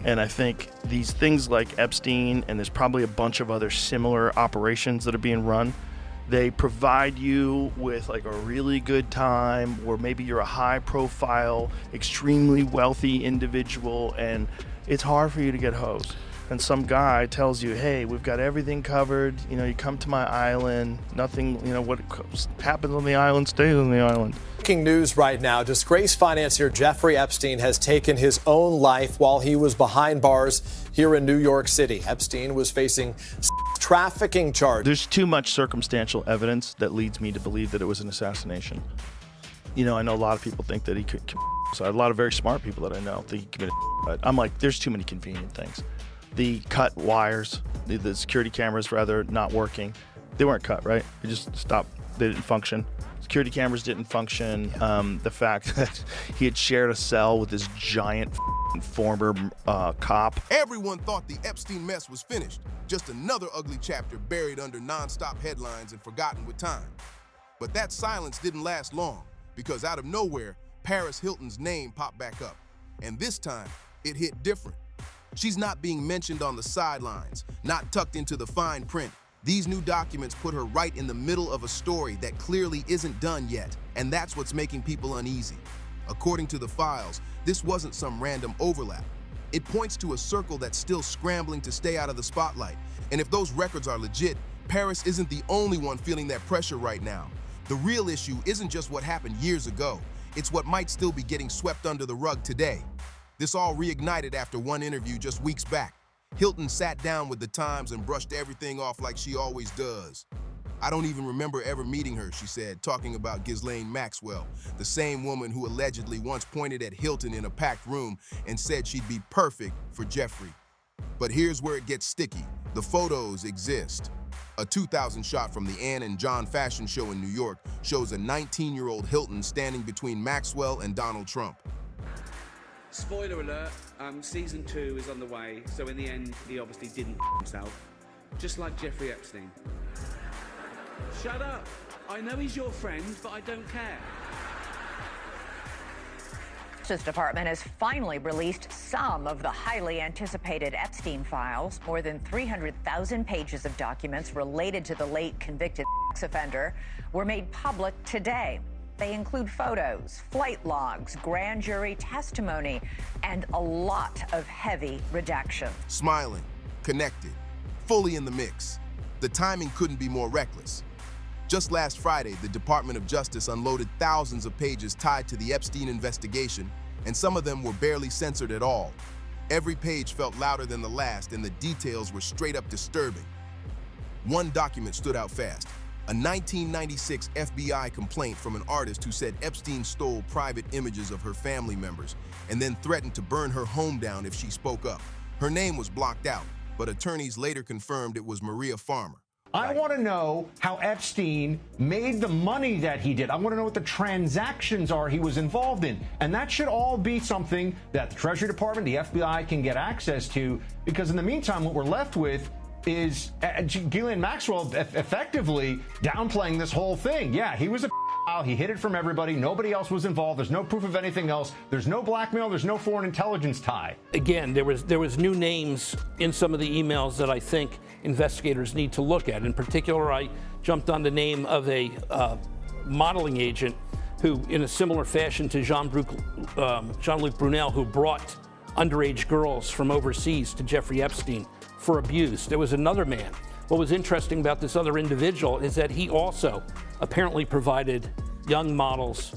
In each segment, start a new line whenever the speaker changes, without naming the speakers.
And I think these things like Epstein, and there's probably a bunch of other similar operations that are being run, they provide you with like a really good time where maybe you're a high profile, extremely wealthy individual, and it's hard for you to get hosed. And some guy tells you, hey, we've got everything covered. You know, you come to my island, nothing, you know, what happens on the island stays on the island.
Breaking news right now, disgraced financier Jeffrey Epstein has taken his own life while he was behind bars here in New York City. Epstein was facing trafficking charges.
There's too much circumstantial evidence that leads me to believe that it was an assassination. You know, I know a lot of people think that he could, so a lot of very smart people that I know think he committed, but I'm like, there's too many convenient things. The cut wires, the security cameras rather, not working. They weren't cut, right? They just stopped. They didn't function. Security cameras didn't function. The fact that he had shared a cell with this giant former cop.
Everyone thought the Epstein mess was finished. Just another ugly chapter buried under non-stop headlines and forgotten with time. But that silence didn't last long, because out of nowhere, Paris Hilton's name popped back up. And this time, it hit different. She's not being mentioned on the sidelines, not tucked into the fine print. These new documents put her right in the middle of a story that clearly isn't done yet, and that's what's making people uneasy. According to the files, this wasn't some random overlap. It points to a circle that's still scrambling to stay out of the spotlight. And if those records are legit, Paris isn't the only one feeling that pressure right now. The real issue isn't just what happened years ago, it's what might still be getting swept under the rug today. This all reignited after one interview just weeks back. Hilton sat down with the Times and brushed everything off like she always does. I don't even remember ever meeting her, she said, talking about Ghislaine Maxwell, the same woman who allegedly once pointed at Hilton in a packed room and said she'd be perfect for Jeffrey. But here's where it gets sticky. The photos exist. A 2000 shot from the Ann and John fashion show in New York shows a 19-year-old Hilton standing between Maxwell and Donald Trump.
Spoiler alert, season 2 is on the way, so in the end, he obviously didn't himself. Just like Jeffrey Epstein. Shut up! I know he's your friend, but I don't care.
The Justice Department has finally released some of the highly anticipated Epstein files. More than 300,000 pages of documents related to the late convicted sex offender were made public today. They include photos, flight logs, grand jury testimony, and a lot of heavy redaction.
Smiling, connected, fully in the mix. The timing couldn't be more reckless. Just last Friday, the Department of Justice unloaded thousands of pages tied to the Epstein investigation, and some of them were barely censored at all. Every page felt louder than the last, and the details were straight up disturbing. One document stood out fast. A 1996 FBI complaint from an artist who said Epstein stole private images of her family members and then threatened to burn her home down if she spoke up. Her name was blocked out, but attorneys later confirmed it was Maria Farmer.
I want to know how Epstein made the money that he did. I want to know what the transactions are he was involved in. And that should all be something that the Treasury Department, the FBI can get access to, because in the meantime, what we're left with is Ghislaine Maxwell effectively downplaying this whole thing. Yeah, he was a he hid it from everybody. Nobody else was involved. There's no proof of anything else. There's no blackmail. There's no foreign intelligence tie.
Again, there was new names in some of the emails that I think investigators need to look at. In particular, I jumped on the name of a modeling agent who, in a similar fashion to Jean-Luc Brunel, who brought underage girls from overseas to Jeffrey Epstein for abuse. There was another man. What was interesting about this other individual is that he also apparently provided young models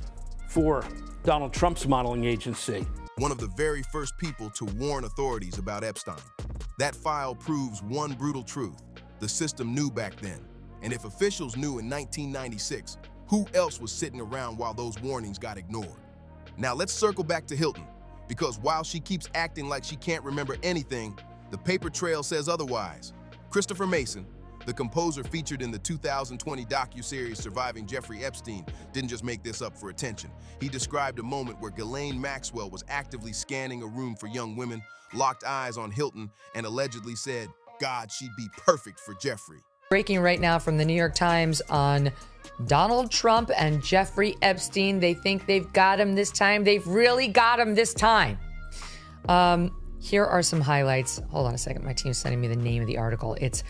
for Donald Trump's modeling agency.
One of the very first people to warn authorities about Epstein. That file proves one brutal truth. The system knew back then. And if officials knew in 1996, who else was sitting around while those warnings got ignored? Now let's circle back to Hilton, because while she keeps acting like she can't remember anything, the paper trail says otherwise. Christopher Mason, the composer featured in the 2020 docuseries Surviving Jeffrey Epstein, didn't just make this up for attention. He described a moment where Ghislaine Maxwell was actively scanning a room for young women, locked eyes on Hilton, and allegedly said, God, she'd be perfect for Jeffrey.
Breaking right now from the New York Times on Donald Trump and Jeffrey Epstein. They think they've got him this time. They've really got him this time. Here are some highlights. Hold on a second. My team's sending me the name of the article. It's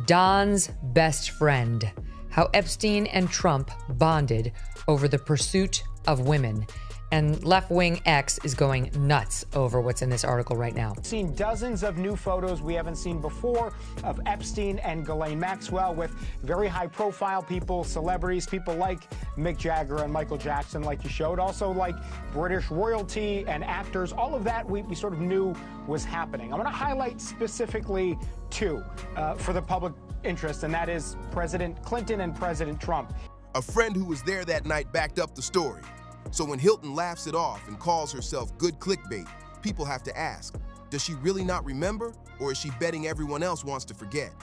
Don's Best Friend: How Epstein and Trump Bonded Over the Pursuit of Women. And Left Wing X is going nuts over what's in this article right now.
Seen dozens of new photos we haven't seen before of Epstein and Ghislaine Maxwell with very high-profile people, celebrities, people like Mick Jagger and Michael Jackson, like you showed, also like British royalty and actors. All of that we sort of knew was happening. I'm going to highlight specifically two for the public interest, and that is President Clinton and President Trump.
A friend who was there that night backed up the story. So when Hilton laughs it off and calls herself good clickbait, people have to ask, does she really not remember, or is she betting everyone else wants to forget?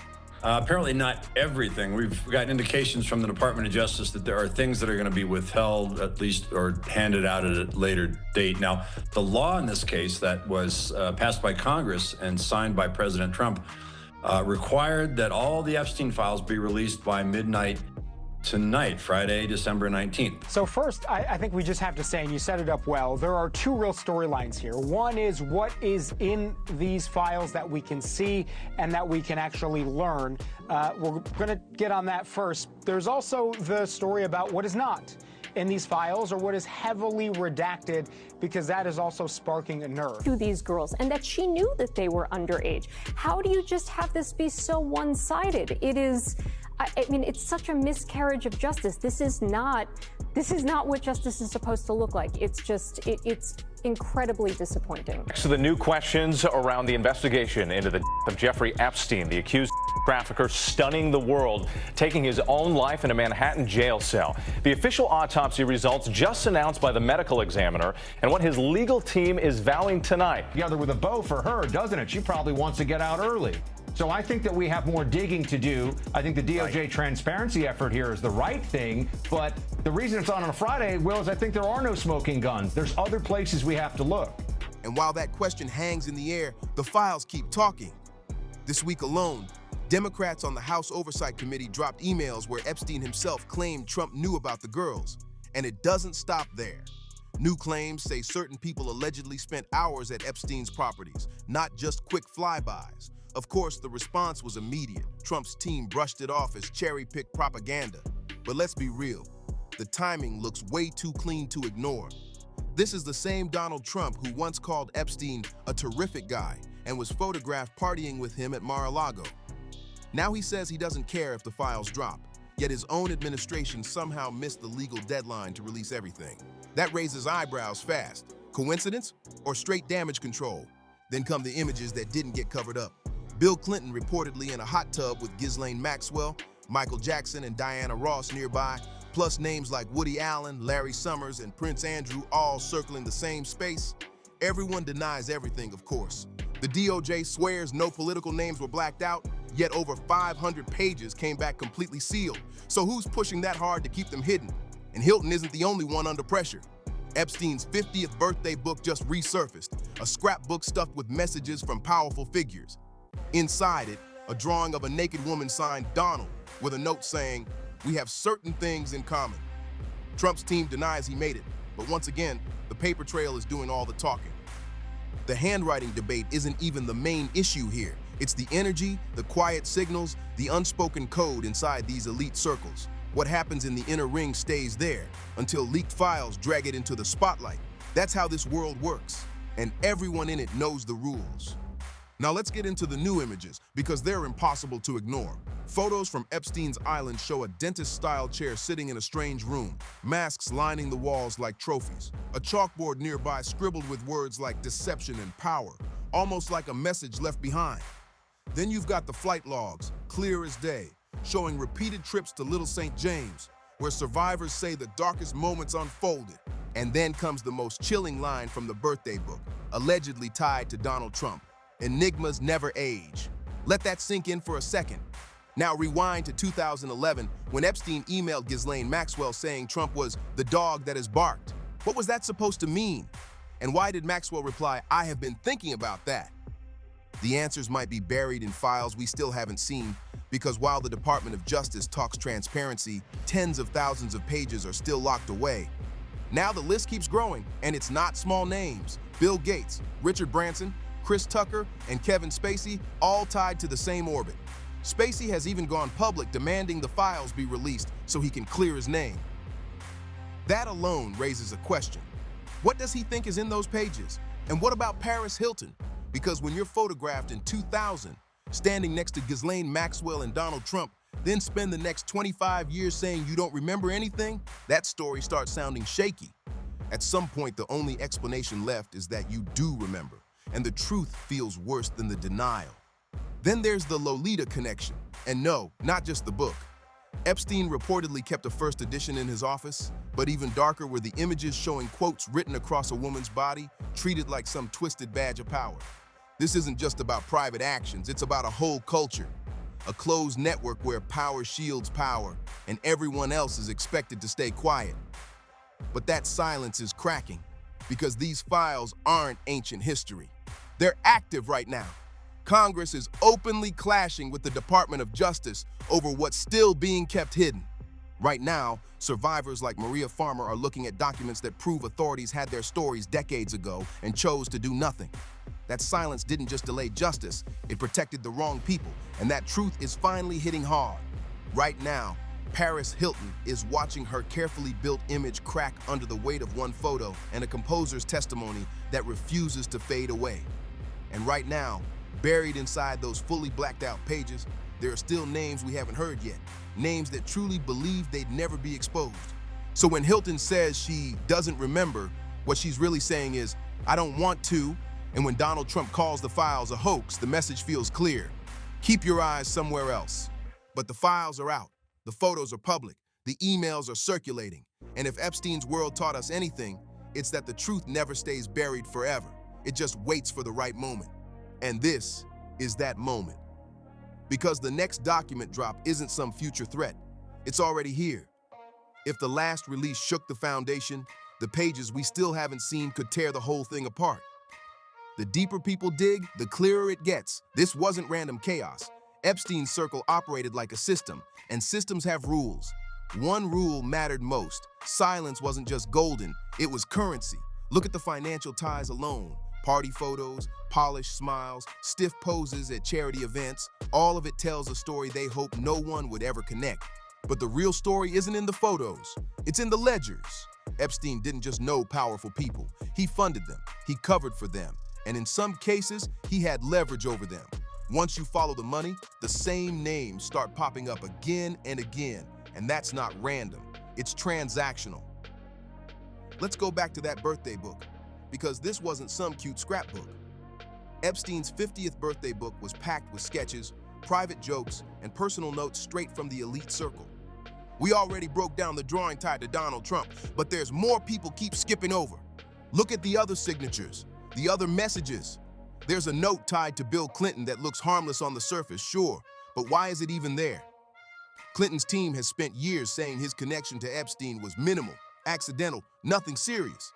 Apparently not everything. We've got indications from the Department of Justice that there are things that are going to be withheld, at least, or handed out at a later date. Now, the law in this case that was passed by Congress and signed by President Trump required that all the Epstein files be released by midnight tonight, Friday, December 19th.
So first, I think we just have to say, and you set it up well, there are two real storylines here. One is what is in these files that we can see and that we can actually learn. We're going to get on that first. There's also the story about what is not in these files, or what is heavily redacted, because that is also sparking a nerve.
To these girls, and that she knew that they were underage. How do you just have this be so one-sided? It is, I mean, it's such a miscarriage of justice. This is not what justice is supposed to look like. It's just, it's incredibly disappointing.
So the new questions around the investigation into the death of Jeffrey Epstein, the accused trafficker stunning the world, taking his own life in a Manhattan jail cell. The official autopsy results just announced by the medical examiner, and what his legal team is vowing tonight.
Together with a bow for her, doesn't it? She probably wants to get out early. So I think that we have more digging to do. I think the DOJ transparency effort here is the right thing, but the reason it's on a Friday, Will, is I think there are no smoking guns. There's other places we have to look.
And while that question hangs in the air, the files keep talking. This week alone, Democrats on the House Oversight Committee dropped emails where Epstein himself claimed Trump knew about the girls. And it doesn't stop there. New claims say certain people allegedly spent hours at Epstein's properties, not just quick flybys. Of course, the response was immediate. Trump's team brushed it off as cherry-picked propaganda. But let's be real, the timing looks way too clean to ignore. This is the same Donald Trump who once called Epstein a terrific guy and was photographed partying with him at Mar-a-Lago. Now he says he doesn't care if the files drop, yet his own administration somehow missed the legal deadline to release everything. That raises eyebrows fast. Coincidence or straight damage control? Then come the images that didn't get covered up. Bill Clinton reportedly in a hot tub with Ghislaine Maxwell, Michael Jackson and Diana Ross nearby, plus names like Woody Allen, Larry Summers, and Prince Andrew all circling the same space. Everyone denies everything, of course. The DOJ swears no political names were blacked out, yet over 500 pages came back completely sealed. So who's pushing that hard to keep them hidden? And Hilton isn't the only one under pressure. Epstein's 50th birthday book just resurfaced, a scrapbook stuffed with messages from powerful figures. Inside it, a drawing of a naked woman signed Donald with a note saying, "We have certain things in common." Trump's team denies he made it, but once again, the paper trail is doing all the talking. The handwriting debate isn't even the main issue here. It's the energy, the quiet signals, the unspoken code inside these elite circles. What happens in the inner ring stays there until leaked files drag it into the spotlight. That's how this world works, and everyone in it knows the rules. Now let's get into the new images, because they're impossible to ignore. Photos from Epstein's island show a dentist-style chair sitting in a strange room, masks lining the walls like trophies, a chalkboard nearby scribbled with words like deception and power, almost like a message left behind. Then you've got the flight logs, clear as day, showing repeated trips to Little St. James, where survivors say the darkest moments unfolded. And then comes the most chilling line from the birthday book, allegedly tied to Donald Trump. Enigmas never age. Let that sink in for a second. Now rewind to 2011 when Epstein emailed Ghislaine Maxwell saying Trump was the dog that has barked. What was that supposed to mean? And why did Maxwell reply, "I have been thinking about that"? The answers might be buried in files we still haven't seen, because while the Department of Justice talks transparency, tens of thousands of pages are still locked away. Now the list keeps growing, and it's not small names. Bill Gates, Richard Branson, Chris Tucker, and Kevin Spacey all tied to the same orbit. Spacey has even gone public demanding the files be released so he can clear his name. That alone raises a question. What does he think is in those pages? And what about Paris Hilton? Because when you're photographed in 2000, standing next to Ghislaine Maxwell and Donald Trump, then spend the next 25 years saying you don't remember anything, that story starts sounding shaky. At some point, the only explanation left is that you do remember, and the truth feels worse than the denial. Then there's the Lolita connection. And no, not just the book. Epstein reportedly kept a first edition in his office, but even darker were the images showing quotes written across a woman's body, treated like some twisted badge of power. This isn't just about private actions, it's about a whole culture. A closed network where power shields power, and everyone else is expected to stay quiet. But that silence is cracking, because these files aren't ancient history. They're active right now. Congress is openly clashing with the Department of Justice over what's still being kept hidden. Right now, survivors like Maria Farmer are looking at documents that prove authorities had their stories decades ago and chose to do nothing. That silence didn't just delay justice, it protected the wrong people, and that truth is finally hitting hard. Right now, Paris Hilton is watching her carefully built image crack under the weight of one photo and a composer's testimony that refuses to fade away. And right now, buried inside those fully blacked out pages, there are still names we haven't heard yet, names that truly believe they'd never be exposed. So when Hilton says she doesn't remember, what she's really saying is, I don't want to, and when Donald Trump calls the files a hoax, the message feels clear. Keep your eyes somewhere else. But the files are out, the photos are public, the emails are circulating, and if Epstein's world taught us anything, it's that the truth never stays buried forever. It just waits for the right moment. And this is that moment. Because the next document drop isn't some future threat. It's already here. If the last release shook the foundation, the pages we still haven't seen could tear the whole thing apart. The deeper people dig, the clearer it gets. This wasn't random chaos. Epstein's circle operated like a system, and systems have rules. One rule mattered most. Silence wasn't just golden, it was currency. Look at the financial ties alone. Party photos, polished smiles, stiff poses at charity events, all of it tells a story they hope no one would ever connect. But the real story isn't in the photos, it's in the ledgers. Epstein didn't just know powerful people, he funded them, he covered for them, and in some cases, he had leverage over them. Once you follow the money, the same names start popping up again and again, and that's not random, it's transactional. Let's go back to that birthday book, because this wasn't some cute scrapbook. Epstein's 50th birthday book was packed with sketches, private jokes, and personal notes straight from the elite circle. We already broke down the drawing tied to Donald Trump, but there's more people keep skipping over. Look at the other signatures, the other messages. There's a note tied to Bill Clinton that looks harmless on the surface, sure, but why is it even there? Clinton's team has spent years saying his connection to Epstein was minimal, accidental, nothing serious.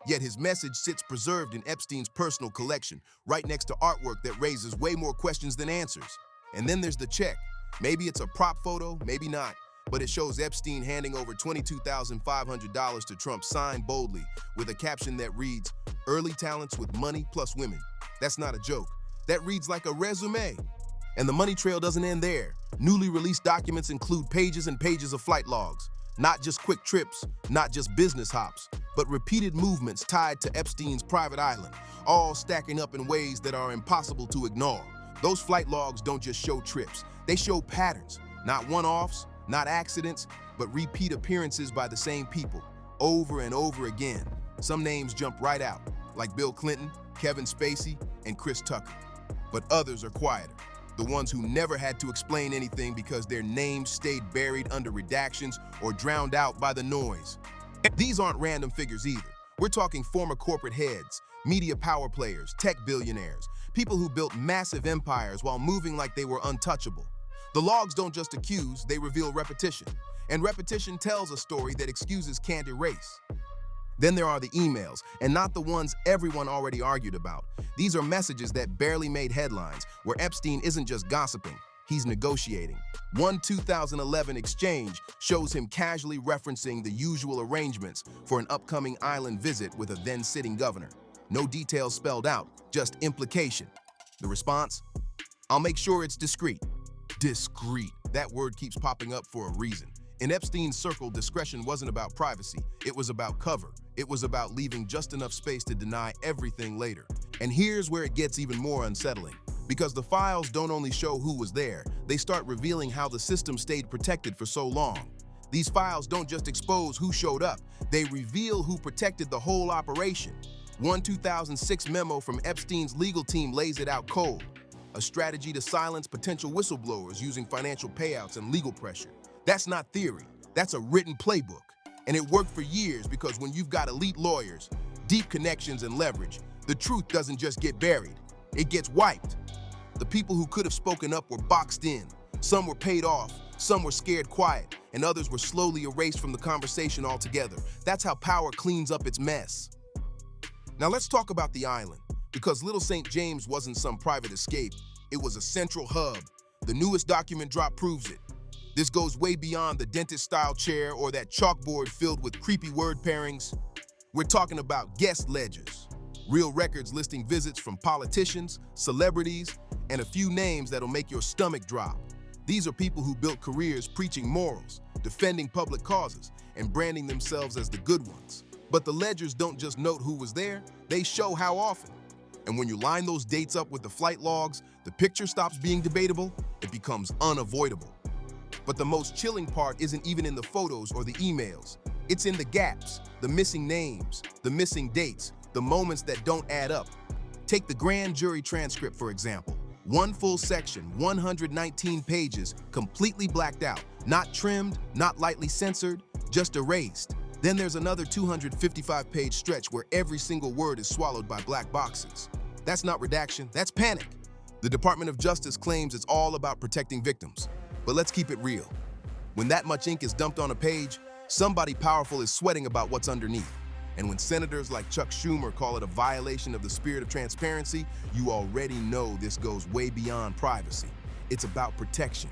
Yet his message sits preserved in Epstein's personal collection, right next to artwork that raises way more questions than answers. And then there's the check. Maybe it's a prop photo, maybe not, but it shows Epstein handing over $22,500 to Trump signed boldly with a caption that reads, "Early talents with money plus women." That's not a joke. That reads like a resume. And the money trail doesn't end there. Newly released documents include pages and pages of flight logs. Not just quick trips, not just business hops, but repeated movements tied to Epstein's private island, all stacking up in ways that are impossible to ignore. Those flight logs don't just show trips, they show patterns, not one-offs, not accidents, but repeat appearances by the same people, over and over again. Some names jump right out, like Bill Clinton, Kevin Spacey, and Chris Tucker. But others are quieter. The ones who never had to explain anything because their names stayed buried under redactions or drowned out by the noise. These aren't random figures either. We're talking former corporate heads, media power players, tech billionaires, people who built massive empires while moving like they were untouchable. The logs don't just accuse, they reveal repetition. And repetition tells a story that excuses can't erase. Then there are the emails, and not the ones everyone already argued about. These are messages that barely made headlines, where Epstein isn't just gossiping, he's negotiating. One 2011 exchange shows him casually referencing the usual arrangements for an upcoming island visit with a then-sitting governor. No details spelled out, just implication. The response? I'll make sure it's discreet. Discreet. That word keeps popping up for a reason. In Epstein's circle, discretion wasn't about privacy. It was about cover. It was about leaving just enough space to deny everything later. And here's where it gets even more unsettling. Because the files don't only show who was there, they start revealing how the system stayed protected for so long. These files don't just expose who showed up, they reveal who protected the whole operation. One 2006 memo from Epstein's legal team lays it out cold. A strategy to silence potential whistleblowers using financial payouts and legal pressure. That's not theory, that's a written playbook. And it worked for years because when you've got elite lawyers, deep connections and leverage, the truth doesn't just get buried, it gets wiped. The people who could have spoken up were boxed in. Some were paid off, some were scared quiet, and others were slowly erased from the conversation altogether. That's how power cleans up its mess. Now let's talk about the island, because Little St. James wasn't some private escape. It was a central hub. The newest document drop proves it. This goes way beyond the dentist-style chair or that chalkboard filled with creepy word pairings. We're talking about guest ledgers, real records listing visits from politicians, celebrities, and a few names that'll make your stomach drop. These are people who built careers preaching morals, defending public causes, and branding themselves as the good ones. But the ledgers don't just note who was there, they show how often. And when you line those dates up with the flight logs, the picture stops being debatable, it becomes unavoidable. But the most chilling part isn't even in the photos or the emails. It's in the gaps, the missing names, the missing dates, the moments that don't add up. Take the grand jury transcript, for example. One full section, 119 pages, completely blacked out, not trimmed, not lightly censored, just erased. Then there's another 255-page stretch where every single word is swallowed by black boxes. That's not redaction, that's panic. The Department of Justice claims it's all about protecting victims. But let's keep it real. When that much ink is dumped on a page, somebody powerful is sweating about what's underneath. And when senators like Chuck Schumer call it a violation of the spirit of transparency, you already know this goes way beyond privacy. It's about protection.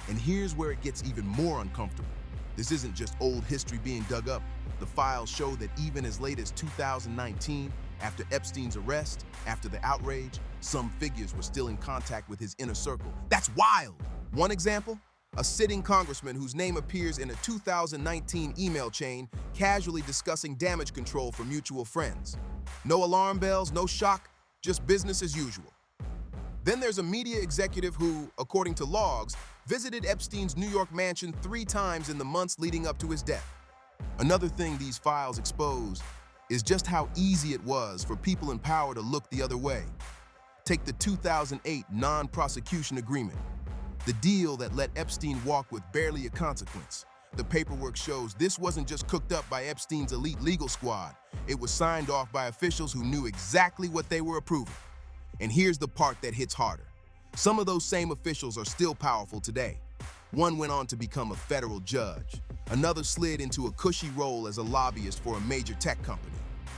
And here's where it gets even more uncomfortable. This isn't just old history being dug up. The files show that even as late as 2019, after Epstein's arrest, after the outrage, some figures were still in contact with his inner circle. That's wild! One example? A sitting congressman whose name appears in a 2019 email chain casually discussing damage control for mutual friends. No alarm bells, no shock, just business as usual. Then there's a media executive who, according to logs, visited Epstein's New York mansion 3 times in the months leading up to his death. Another thing these files expose is just how easy it was for people in power to look the other way. Take the 2008 non-prosecution agreement. The deal that let Epstein walk with barely a consequence. The paperwork shows this wasn't just cooked up by Epstein's elite legal squad. It was signed off by officials who knew exactly what they were approving. And here's the part that hits harder. Some of those same officials are still powerful today. One went on to become a federal judge. Another slid into a cushy role as a lobbyist for a major tech company.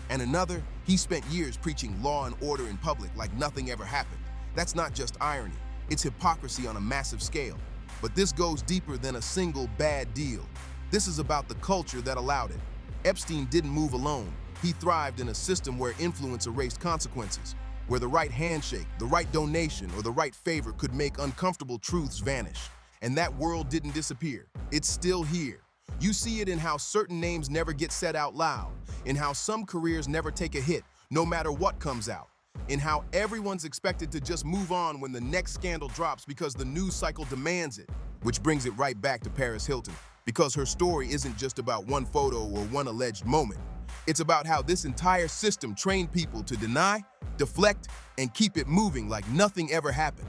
And another, he spent years preaching law and order in public like nothing ever happened. That's not just irony. It's hypocrisy on a massive scale. But this goes deeper than a single bad deal. This is about the culture that allowed it. Epstein didn't move alone. He thrived in a system where influence erased consequences, where the right handshake, the right donation, or the right favor could make uncomfortable truths vanish. And that world didn't disappear. It's still here. You see it in how certain names never get said out loud, in how some careers never take a hit, no matter what comes out, in how everyone's expected to just move on when the next scandal drops because the news cycle demands it. Which brings it right back to Paris Hilton, because her story isn't just about one photo or one alleged moment. It's about how this entire system trained people to deny, deflect, and keep it moving like nothing ever happened.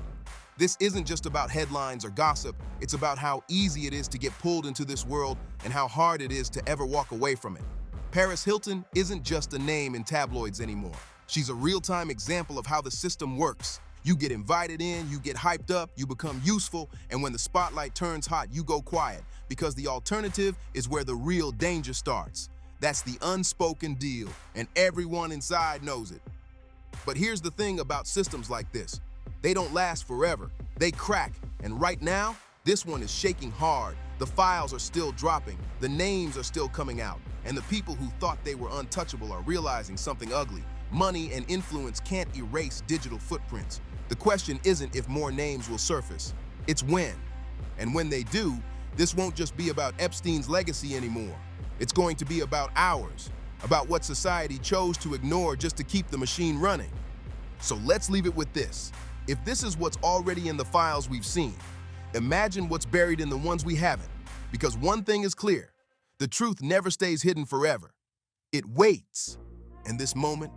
This isn't just about headlines or gossip, it's about how easy it is to get pulled into this world and how hard it is to ever walk away from it. Paris Hilton isn't just a name in tabloids anymore. She's a real-time example of how the system works. You get invited in, you get hyped up, you become useful, and when the spotlight turns hot, you go quiet, because the alternative is where the real danger starts. That's the unspoken deal, and everyone inside knows it. But here's the thing about systems like this. They don't last forever. They crack, and right now, this one is shaking hard, The files are still dropping, the names are still coming out, and the people who thought they were untouchable are realizing something ugly. Money and influence can't erase digital footprints. The question isn't if more names will surface, it's when. And when they do, this won't just be about Epstein's legacy anymore. It's going to be about ours, about what society chose to ignore just to keep the machine running. So let's leave it with this. If this is what's already in the files we've seen, imagine what's buried in the ones we haven't. Because one thing is clear, the truth never stays hidden forever. It waits. And this moment,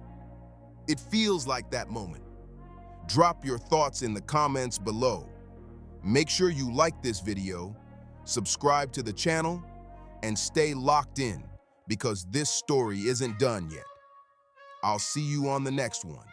it feels like that moment. Drop your thoughts in the comments below. Make sure you like this video, subscribe to the channel, and stay locked in because this story isn't done yet. I'll see you on the next one.